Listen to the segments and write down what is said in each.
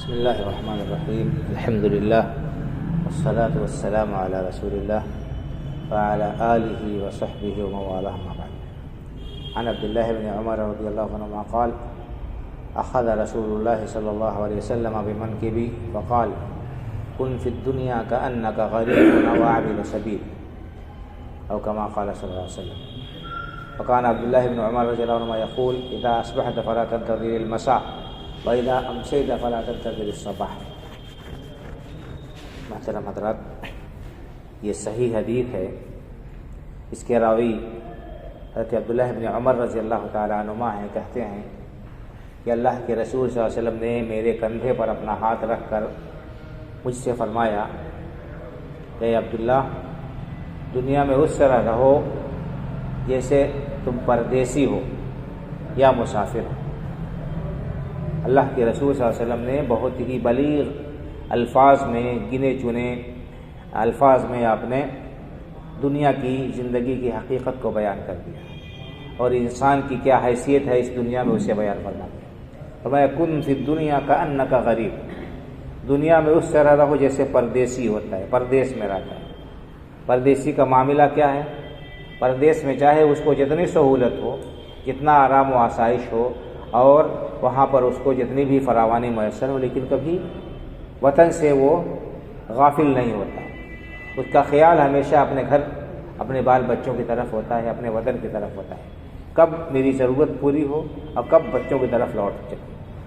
بسم الله الرحمن الرحيم. الحمد لله والصلاة والسلام على رسول الله وعلى آله وصحبه ومن والاه أما بعد. عن عبد الله بن عمر رضي الله عنهما قال: أخذ رسول الله صلى الله عليه وسلم بمنكبي فقال: كن في الدنيا كأنك غريب أو عابر سبيل، أو كما قال صلى الله عليه وسلم. وكان عبد الله بن عمر رضي الله عنهما يقول: إذا أصبحت فلا تنتظر المساء وَإِذَا أَمْسَيْتَ فَلَا تَنْتَظِرِ الصَّبَاحَ. محترم حضرات، یہ صحیح حدیث ہے. اس کے راوی حضرت عبداللہ بن عمر رضی اللہ تعالیٰ عنہما ہیں. کہتے ہیں کہ اللہ کے رسول صلی اللہ علیہ وسلم نے میرے کندھے پر اپنا ہاتھ رکھ کر مجھ سے فرمایا کہ عبداللہ، دنیا میں اس طرح رہو جیسے تم پردیسی ہو یا مسافر ہو. اللہ کے رسول صلی اللہ علیہ وسلم نے بہت ہی بلیغ الفاظ میں، گنے چنے الفاظ میں آپ نے دنیا کی زندگی کی حقیقت کو بیان کر دیا اور انسان کی کیا حیثیت ہے اس دنیا میں اسے بیان کرنا دیا. فرمایا: کن فی الدنیا کأنک غریب. دنیا میں اس طرح رہو جیسے پردیسی ہوتا ہے، پردیس میں رہتا ہے. پردیسی کا معاملہ کیا ہے؟ پردیس میں چاہے اس کو جتنی سہولت ہو، جتنا آرام و آسائش ہو اور وہاں پر اس کو جتنی بھی فراوانی میسر ہو، لیکن کبھی وطن سے وہ غافل نہیں ہوتا. اس کا خیال ہمیشہ اپنے گھر، اپنے بال بچوں کی طرف ہوتا ہے، اپنے وطن کی طرف ہوتا ہے. کب میری ضرورت پوری ہو اور کب بچوں کی طرف لوٹ جائے.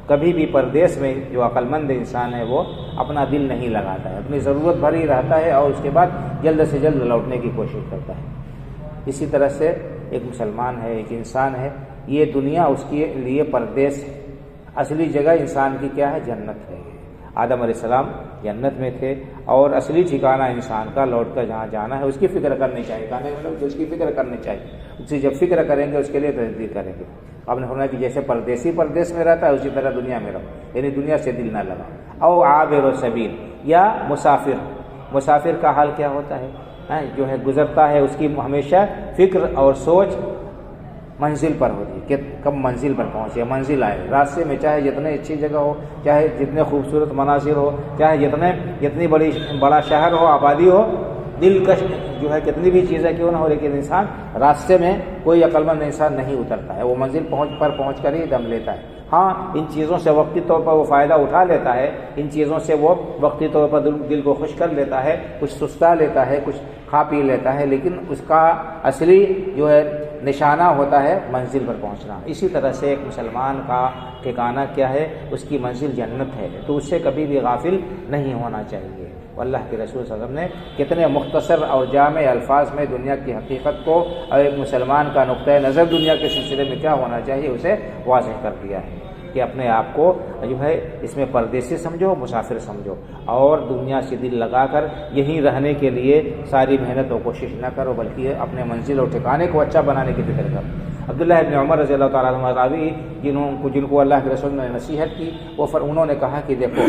کبھی بھی پردیس میں جو عقل مند انسان ہے وہ اپنا دل نہیں لگاتا ہے، اپنی ضرورت بھر ہی رہتا ہے اور اس کے بعد جلد سے جلد لوٹنے کی کوشش کرتا ہے. اسی طرح سے ایک مسلمان ہے، ایک انسان ہے، یہ دنیا اس کے لیے پردیس ہے. اصلی جگہ انسان کی کیا ہے؟ جنت ہے. آدم علیہ السلام جنت میں تھے اور اصلی ٹھکانہ انسان کا لوٹ کر جہاں جانا ہے اس کی فکر کرنی چاہیے. کہنے مطلب اس کی فکر کرنی چاہیے. اس سے جب فکر کریں گے اس کے لیے تجدید کریں گے. آپ نے فرمایا کہ جیسے پردیسی پردیس میں رہتا ہے اسی طرح دنیا میں رہو، یعنی دنیا سے دل نہ لگا. او عابر سبیل، یا مسافر. مسافر کا حال کیا ہوتا ہے؟ جو ہے گزرتا ہے، اس کی ہمیشہ فکر اور سوچ منزل پر ہوتی ہے کہ کب منزل پر پہنچے، منزل آئے. راستے میں چاہے جتنے اچھی جگہ ہو، چاہے جتنے خوبصورت مناظر ہو، چاہے جتنی بڑا شہر ہو، آبادی ہو، دلکش جو ہے کتنی بھی چیزیں کیوں نہ ہو، لیکن انسان راستے میں کوئی عقل مند انسان نہیں اترتا ہے. وہ منزل پہنچ کر ہی دم لیتا ہے. ہاں، ان چیزوں سے وقتی طور پر وہ فائدہ اٹھا لیتا ہے، ان چیزوں سے وہ وقتی طور پر دل کو خوش کر لیتا ہے، کچھ سستا لیتا ہے، کچھ کھا پی لیتا ہے، لیکن اس کا اصلی جو ہے نشانہ ہوتا ہے منزل پر پہنچنا. اسی طرح سے ایک مسلمان کا ٹھکانہ کیا ہے؟ اس کی منزل جنت ہے. تو اس سے کبھی بھی غافل نہیں ہونا چاہیے. اللہ کے رسول صلی اللہ علیہ وسلم نے کتنے مختصر اور جامع الفاظ میں دنیا کی حقیقت کو اور ایک مسلمان کا نقطۂ نظر دنیا کے سلسلے میں کیا ہونا چاہیے اسے واضح کر دیا ہے کہ اپنے آپ کو جو ہے اس میں پردیسی سمجھو، مسافر سمجھو، اور دنیا سے دل لگا کر یہیں رہنے کے لیے ساری محنت و کوشش نہ کرو، بلکہ اپنے منزل اور ٹھکانے کو اچھا بنانے کی فکر کرو. عبداللہ ابن عمر رضی اللہ تعالیٰ عنہ راوی جن کو اللہ کے رسول نے نصیحت کی، انہوں نے کہا کہ دیکھو،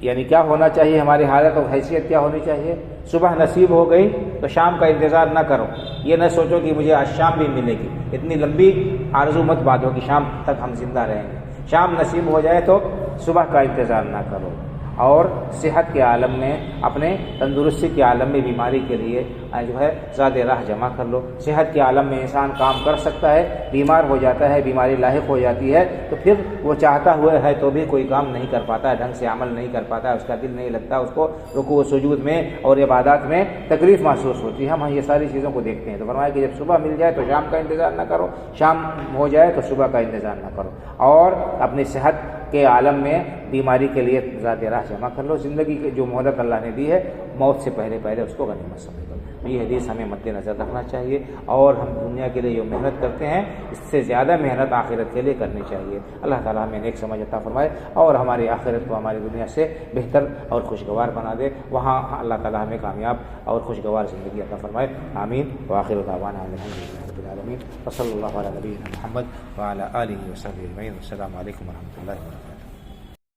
یعنی کیا ہونا چاہیے، ہماری حالت اور حیثیت کیا ہونی چاہیے؟ صبح نصیب ہو گئی تو شام کا انتظار نہ کرو. یہ نہ سوچو کہ مجھے آج شام بھی ملے گی، اتنی لمبی آرزو مت باندھو کہ شام تک ہم زندہ رہیں گے. شام نصیب ہو جائے تو صبح کا انتظار نہ کرو. اور صحت کے عالم میں، اپنے تندرستی کے عالم میں بیماری کے لیے جو ہے زیادہ راہ جمع کر لو. صحت کے عالم میں انسان کام کر سکتا ہے، بیمار ہو جاتا ہے، بیماری لاحق ہو جاتی ہے تو پھر وہ چاہتا ہوا ہے تو بھی کوئی کام نہیں کر پاتا ہے، ڈھنگ سے عمل نہیں کر پاتا ہے، اس کا دل نہیں لگتا، اس کو رکوع و سجود میں اور عبادات میں تکلیف محسوس ہوتی ہے. ہم یہ ساری چیزوں کو دیکھتے ہیں. تو فرمایا کہ جب صبح مل جائے تو شام کا انتظار نہ کرو، شام ہو جائے تو صبح کا انتظار نہ کرو، اور اپنی صحت کے عالم میں بیماری کے لیے ذات راہ جمع کر لو. زندگی کی جو مہلت اللہ نے دی ہے، موت سے پہلے اس کو غنیمت سمجھ لو. یہ حدیث ہمیں مد نظر رکھنا چاہیے، اور ہم دنیا کے لیے جو محنت کرتے ہیں اس سے زیادہ محنت آخرت کے لیے کرنی چاہیے. اللہ تعالیٰ ہمیں نیک سمجھ عطا فرمائے اور ہماری آخرت کو ہماری دنیا سے بہتر اور خوشگوار بنا دے. وہاں اللہ تعالیٰ ہمیں کامیاب اور خوشگوار زندگی عطا فرمائے. آمین. وآخر دعوانا الحمدللہ رب العالمین. وصلی اللہ علی نبینا محمد وعلی آلہ وصحبہ اجمعین. السلام علیکم ورحمۃ اللہ وبرکاتہ.